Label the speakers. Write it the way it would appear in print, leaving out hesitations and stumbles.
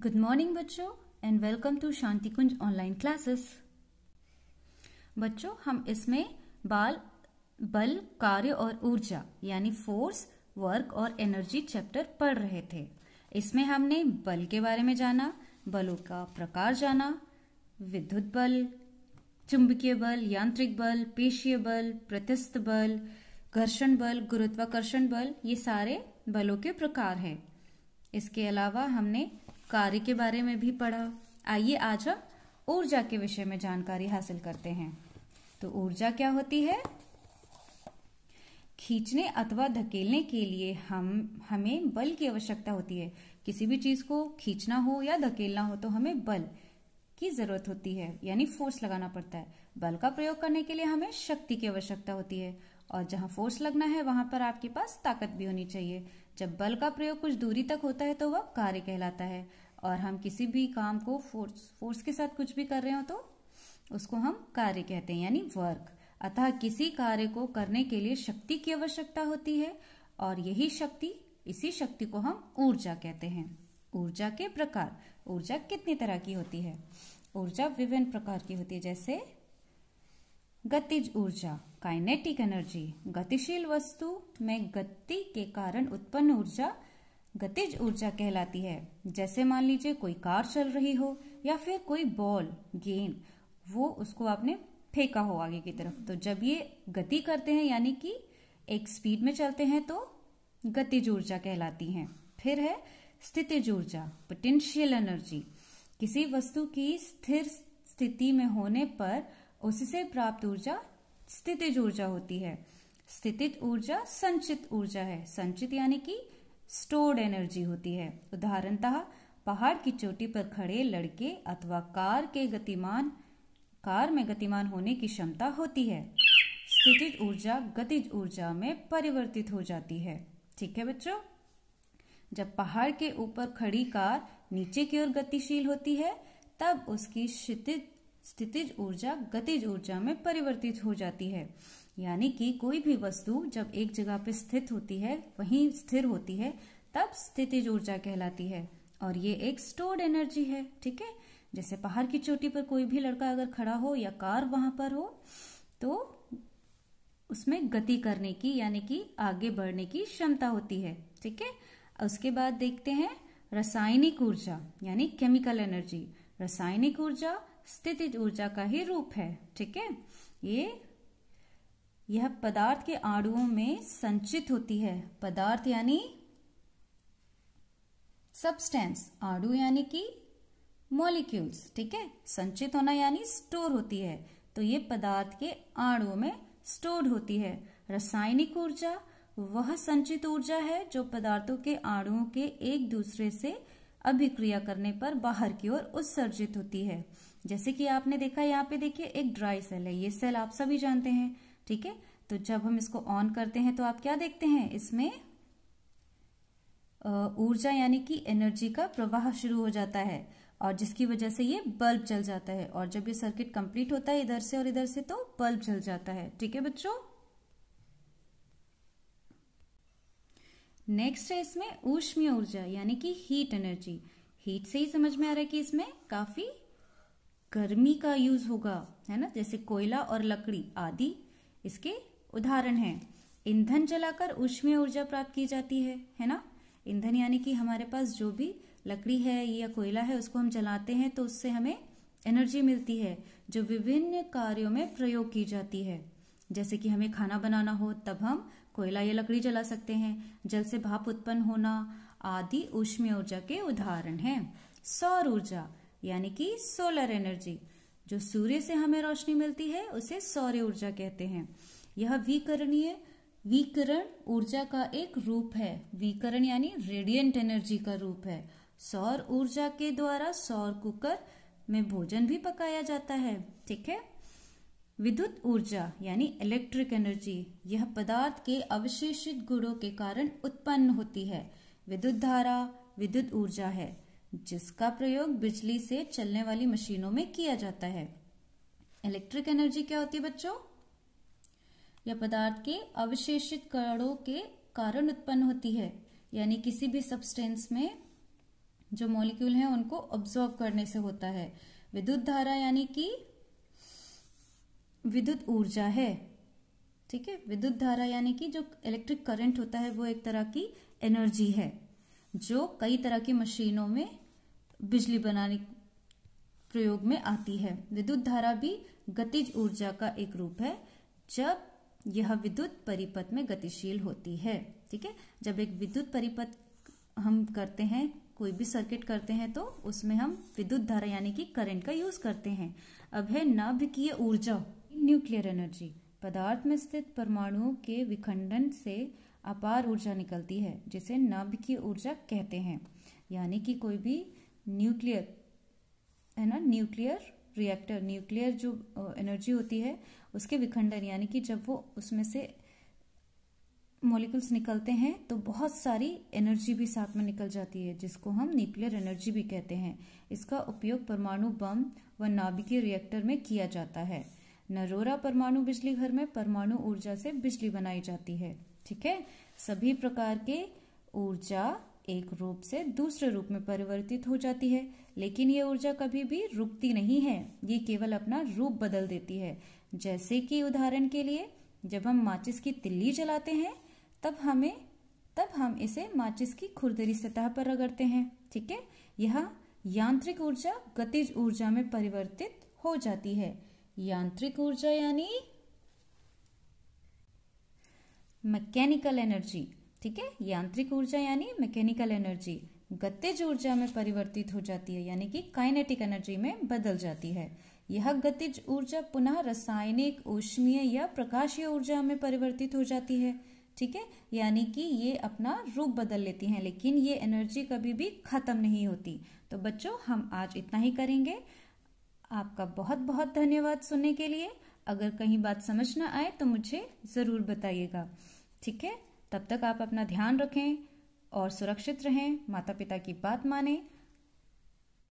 Speaker 1: Good morning बच्चों and welcome to Shanti Kunj online classes. बच्चों हम इसमें बल, कार्य और ऊर्जा यानी फोर्स, वर्क और एनर्जी चैप्टर पढ़ रहे थे। इसमें हमने बल के बारे में जाना, बलों का प्रकार जाना, विद्युत बल, चुंबकीय बल, यांत्रिक बल, पेशीय बल, प्रत्यास्थ बल, घर्षण बल, गुरुत्वाकर्षण बल, ये सारे बलों के प्रकार हैं। इसके अलावा हमने कार्य के बारे में भी पढ़ा। आइए आज हम ऊर्जा के विषय में जानकारी हासिल करते हैं। तो ऊर्जा क्या होती है? खींचने अथवा धकेलने के लिए हमें बल की आवश्यकता होती है। किसी भी चीज को खींचना हो या धकेलना हो तो हमें बल की जरूरत होती है, यानी फोर्स लगाना पड़ता है। बल का प्रयोग करने के लिए हमें शक्ति की आवश्यकता होती है, और जहां फोर्स लगना है वहां पर आपके पास ताकत भी होनी चाहिए। जब बल का प्रयोग कुछ दूरी तक होता है तो वह कार्य कहलाता है, और हम किसी भी काम को फोर्स के साथ कुछ भी कर रहे हो तो उसको हम कार्य कहते हैं, यानी वर्क। अतः किसी कार्य को करने के लिए शक्ति की आवश्यकता होती है, और इसी शक्ति को हम ऊर्जा कहते हैं। ऊर्जा के प्रकार। ऊर्जा कितनी तरह की होती है? ऊर्जा विभिन्न प्रकार की होती है, जैसे गतिज ऊर्जा, काइनेटिक एनर्जी। गतिशील वस्तु में गति के कारण उत्पन्न ऊर्जा गतिज ऊर्जा कहलाती है। जैसे मान लीजिए कोई कार चल रही हो या फिर कोई बॉल, गेंद, वो उसको आपने फेंका हो आगे की तरफ, तो जब ये गति करते हैं यानी कि एक स्पीड में चलते हैं तो गतिज ऊर्जा कहलाती हैं। फिर है स्थितिज ऊर्जा, पोटेंशियल एनर्जी। किसी वस्तु की स्थिर स्थिति में होने पर उससे प्राप्त ऊर्जा स्थितिज ऊर्जा होती है। स्थितिज ऊर्जा संचित ऊर्जा है। संचित यानी कि स्टोर्ड एनर्जी होती है। उदाहरणतः पहाड़ की चोटी पर खड़े लड़के अथवा कार में गतिमान होने की क्षमता होती है। स्थितिज ऊर्जा गतिज ऊर्जा में परिवर्तित हो जाती है। ठीक है बच्चों, जब पहाड़ के ऊपर खड़ी कार नीचे की ओर गतिशील होती है तब उसकी स्थितिज ऊर्जा गतिज ऊर्जा में परिवर्तित हो जाती है। यानी कि कोई भी वस्तु जब एक जगह पे स्थित होती है, वहीं स्थिर होती है, तब स्थितिज ऊर्जा कहलाती है, और ये एक स्टोर्ड एनर्जी है। ठीक है, जैसे पहाड़ की चोटी पर कोई भी लड़का अगर खड़ा हो या कार वहां पर हो तो उसमें गति करने की यानी कि आगे बढ़ने की क्षमता होती है। ठीक है, उसके बाद देखते हैं रासायनिक ऊर्जा यानी केमिकल एनर्जी। रासायनिक ऊर्जा स्थितिज ऊर्जा का ही रूप है। ठीक है, यह पदार्थ के अणुओं में संचित होती है। पदार्थ यानी सब्सटेंस, अणु यानी कि मॉलिक्यूल्स। ठीक है, संचित होना यानी स्टोर होती है, तो ये पदार्थ के अणुओं में स्टोर्ड होती है। रासायनिक ऊर्जा वह संचित ऊर्जा है जो पदार्थों के अणुओं के एक दूसरे से अभिक्रिया करने पर बाहर की ओर उत्सर्जित होती है। जैसे कि आपने देखा, यहाँ पे देखिए एक ड्राई सेल है, ये सेल आप सभी जानते हैं। ठीक है, तो जब हम इसको ऑन करते हैं तो आप क्या देखते हैं, इसमें ऊर्जा यानी कि एनर्जी का प्रवाह शुरू हो जाता है, और जिसकी वजह से ये बल्ब जल जाता है, और जब ये सर्किट कंप्लीट होता है इधर से और इधर से तो बल्ब जल जाता है। ठीक है बच्चों, नेक्स्ट है इसमें ऊष्मीय ऊर्जा यानी कि हीट एनर्जी। हीट से ही समझ में आ रहा है कि इसमें काफी गर्मी का यूज होगा, है ना। जैसे कोयला और लकड़ी आदि इसके उदाहरण हैं। ईंधन जलाकर ऊष्मीय ऊर्जा प्राप्त की जाती है ना। ईंधन यानी कि हमारे पास जो भी लकड़ी है या कोयला है उसको हम जलाते हैं तो उससे हमें एनर्जी मिलती है, जो विभिन्न कार्यों में प्रयोग की जाती है। जैसे कि हमें खाना बनाना हो तब हम कोयला या लकड़ी जला सकते हैं। जल से भाप उत्पन्न होना आदि ऊष्मीय ऊर्जा के उदाहरण हैं। सौर ऊर्जा यानी कि सोलर एनर्जी, जो सूर्य से हमें रोशनी मिलती है उसे सौर ऊर्जा कहते हैं। यह विकिरण ऊर्जा का एक रूप है। विकिरण यानी रेडिएंट एनर्जी का रूप है। सौर ऊर्जा के द्वारा सौर कुकर में भोजन भी पकाया जाता है। ठीक है, विद्युत ऊर्जा यानी इलेक्ट्रिक एनर्जी, यह पदार्थ के अवशेषित गुणों के कारण उत्पन्न होती है। विद्युत धारा विद्युत ऊर्जा है जिसका प्रयोग बिजली से चलने वाली मशीनों में किया जाता है। इलेक्ट्रिक एनर्जी क्या होती है बच्चों? यह पदार्थ के अवशेषित कणों के कारण उत्पन्न होती है, यानी किसी भी सब्सटेंस में जो मॉलिक्यूल हैं उनको ऑब्जॉर्व करने से होता है। विद्युत धारा यानी कि विद्युत ऊर्जा है, ठीक है। विद्युत धारा यानी कि जो इलेक्ट्रिक करंट होता है वो एक तरह की एनर्जी है जो कई तरह की मशीनों में बिजली बनाने प्रयोग में आती है। विद्युत धारा भी गतिज ऊर्जा का एक रूप है जब यह विद्युत परिपथ में गतिशील होती है, ठीक है। जब एक विद्युत परिपथ हम करते हैं, कोई भी सर्किट करते हैं, तो उसमें हम विद्युत धारा यानी कि करंट का यूज करते हैं। अब है नाभिकीय ऊर्जा, न्यूक्लियर एनर्जी। पदार्थ में स्थित परमाणुओं के विखंडन से अपार ऊर्जा निकलती है जिसे नाभिकीय ऊर्जा कहते हैं। यानी कि कोई भी न्यूक्लियर है ना, न्यूक्लियर रिएक्टर, न्यूक्लियर जो एनर्जी होती है उसके विखंडन यानी कि जब वो उसमें से मॉलिक्यूल्स निकलते हैं तो बहुत सारी एनर्जी भी साथ में निकल जाती है जिसको हम न्यूक्लियर एनर्जी भी कहते हैं। इसका उपयोग परमाणु बम व नाभिकीय रिएक्टर में किया जाता है। नरोरा परमाणु बिजली घर में परमाणु ऊर्जा से बिजली बनाई जाती है, ठीक है। सभी प्रकार के ऊर्जा एक रूप से दूसरे रूप में परिवर्तित हो जाती है, लेकिन ये ऊर्जा कभी भी रुकती नहीं है, ये केवल अपना रूप बदल देती है। जैसे कि उदाहरण के लिए जब हम माचिस की तिल्ली जलाते हैं तब हम इसे माचिस की खुरदरी सतह पर रगड़ते हैं, ठीक है। यह यांत्रिक ऊर्जा गतिज ऊर्जा में परिवर्तित हो जाती है। यांत्रिक ऊर्जा यानी मैकेनिकल एनर्जी, ठीक है। यांत्रिक ऊर्जा यानी मैकेनिकल एनर्जी गतिज ऊर्जा में परिवर्तित हो जाती है यानी कि काइनेटिक एनर्जी में बदल जाती है। यह गतिज ऊर्जा पुनः रासायनिक, ऊष्मीय या प्रकाशीय ऊर्जा में परिवर्तित हो जाती है, ठीक है। यानी कि ये अपना रूप बदल लेती हैं, लेकिन ये एनर्जी कभी भी खत्म नहीं होती। तो बच्चों, हम आज इतना ही करेंगे। आपका बहुत बहुत धन्यवाद सुनने के लिए। अगर कहीं बात समझ ना आए तो मुझे जरूर बताइएगा, ठीक है। तब तक आप अपना ध्यान रखें और सुरक्षित रहें, माता पिता की बात मानें